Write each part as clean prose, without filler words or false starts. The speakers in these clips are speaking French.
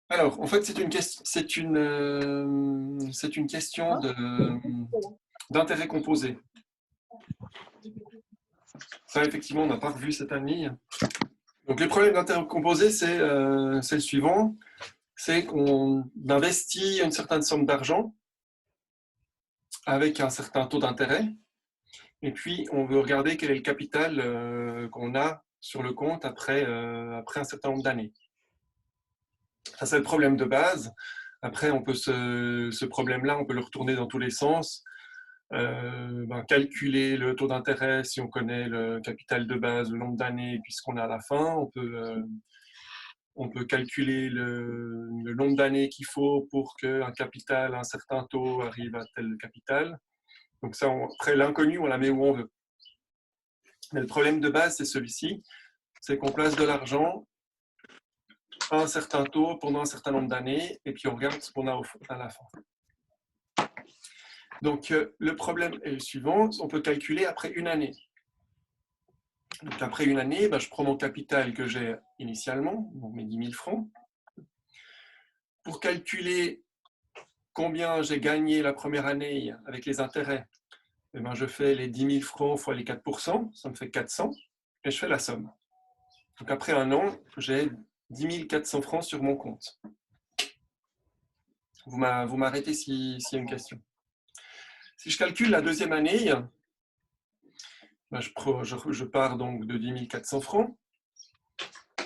Alors, en fait, c'est une question d'intérêt composé. Ça, effectivement, on n'a pas revu cette année. Donc, les problèmes d'intérêt composé, c'est le suivant. C'est qu'on investit une certaine somme d'argent avec un certain taux d'intérêt. Et puis, on veut regarder quel est le capital qu'on a sur le compte après un certain nombre d'années. Ça, c'est le problème de base. Après, ce problème-là, on peut le retourner dans tous les sens. Calculer le taux d'intérêt si on connaît le capital de base, le nombre d'années, puis ce qu'on a à la fin. On peut calculer le nombre d'années qu'il faut pour qu'un capital, un certain taux arrive à tel capital. Donc ça, après, l'inconnu, on la met où on veut. Mais le problème de base, c'est celui-ci, c'est qu'on place de l'argent à un certain taux pendant un certain nombre d'années, et puis on regarde ce qu'on a à la fin. Donc, le problème est le suivant, on peut calculer après une année. Donc, après une année, je prends mon capital que j'ai initialement, donc mes 10 000 francs. Pour calculer combien j'ai gagné la première année avec les intérêts, je fais les 10 000 francs fois les 4%, ça me fait 400, et je fais la somme. Donc, après un an, j'ai 10 400 francs sur mon compte. Vous m'arrêtez s'il y a une question. Si je calcule la deuxième année, je pars donc de 10 400 francs.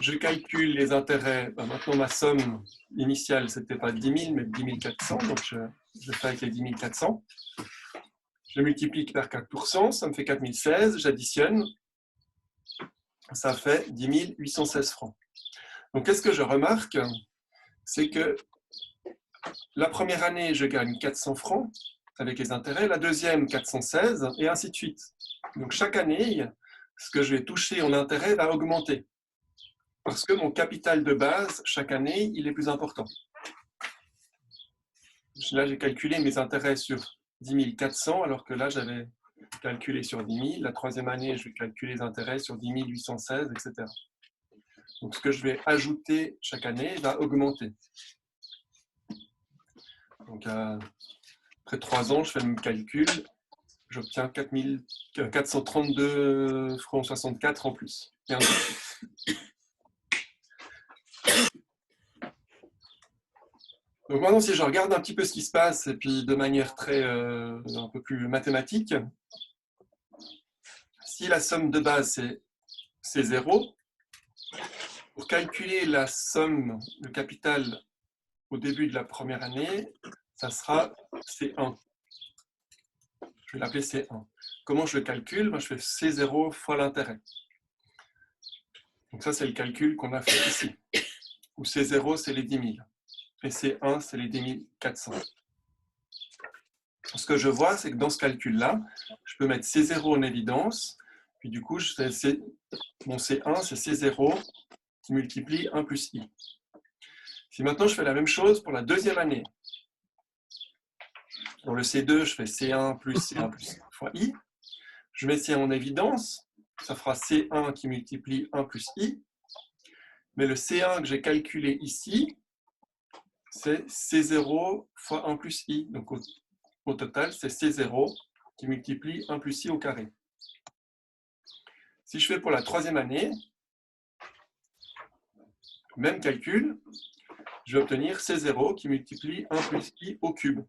Je calcule les intérêts. Maintenant, ma somme initiale, ce n'était pas 10 000, mais 10 400. Donc, je fais avec les 10 400. Je multiplie par 4%, ça me fait 4 016. J'additionne, ça fait 10 816 francs. Donc, qu'est-ce que je remarque? C'est que la première année, je gagne 400 francs avec les intérêts, la deuxième 416, et ainsi de suite. Donc chaque année, ce que je vais toucher en intérêt va augmenter. Parce que mon capital de base, chaque année, il est plus important. Là, j'ai calculé mes intérêts sur 10 400, alors que là, j'avais calculé sur 10 000. La troisième année, je vais calculer les intérêts sur 10 816, etc. Donc ce que je vais ajouter chaque année va augmenter. Donc après 3 ans, je fais le calcul, j'obtiens 432 francs 64 en plus. Et ainsi de suite. Donc maintenant, si je regarde un petit peu ce qui se passe, et puis de manière un peu plus mathématique, si la somme de base c'est 0, pour calculer la somme, le capital au début de la première année, ça sera C1. Je vais l'appeler C1. Comment je le calcule? Je fais C0 fois l'intérêt. Donc ça, c'est le calcul qu'on a fait ici. Où C0, c'est les 10 000. Et C1, c'est les 10 400. Ce que je vois, c'est que dans ce calcul-là, je peux mettre C0 en évidence. Puis du coup, mon C1, c'est C0 qui multiplie 1 plus I. Si maintenant, je fais la même chose pour la deuxième année. Dans le C2, je fais C1 plus C1 plus fois I. Je mets C1 en évidence. Ça fera C1 qui multiplie 1 plus I. Mais le C1 que j'ai calculé ici, c'est C0 fois 1 plus I. Donc au total, c'est C0 qui multiplie 1 plus I au carré. Si je fais pour la troisième année, même calcul, je vais obtenir C0 qui multiplie 1 plus I au cube.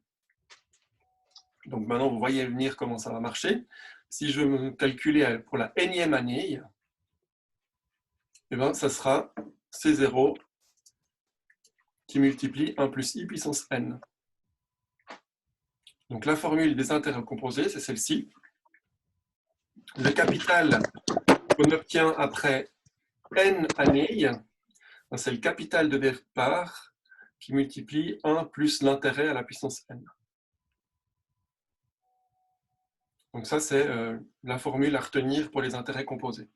Donc maintenant, vous voyez venir comment ça va marcher. Si je veux me calculer pour la énième année, ça sera C0 qui multiplie 1 plus I puissance n. Donc la formule des intérêts composés, c'est celle-ci. Le capital qu'on obtient après n années, c'est le capital de départ qui multiplie 1 plus l'intérêt à la puissance n. Donc ça, c'est la formule à retenir pour les intérêts composés.